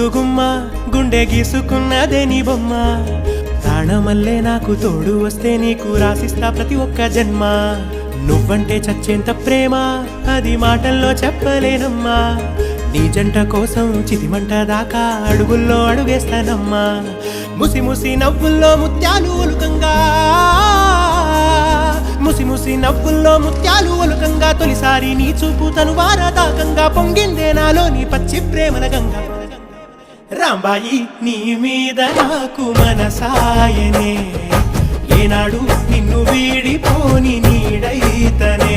ముద్దు గుమ్మ గుండె గీసుకున్నదే నీ బొమ్మ ప్రాణమల్లే నాకు తోడు వస్తే నీకు రాసిస్తా ప్రతి ఒక్క జన్మ నువ్వంటే చచ్చేంత ప్రేమ అది మాటల్లో చెప్పలేనమ్మా నీ జంట కోసం చితిమంట దాకా అడుగుల్లో అడుగేస్తానమ్మా ముసి ముసి నవ్వుల్లో ముత్యాలు ఒలుకంగా ముసి ముసి నవ్వుల్లో ముత్యాలు ఒలుకంగా తొలిసారి నీ చూపు తను వారదాకంగా పొంగిందే నాలో నీ పచ్చి ప్రేమల గంగా రాంబాయి నీ మీద నాకు మనసాయనే ఏనాడు నిన్ను వీడిపోని నీడైతనే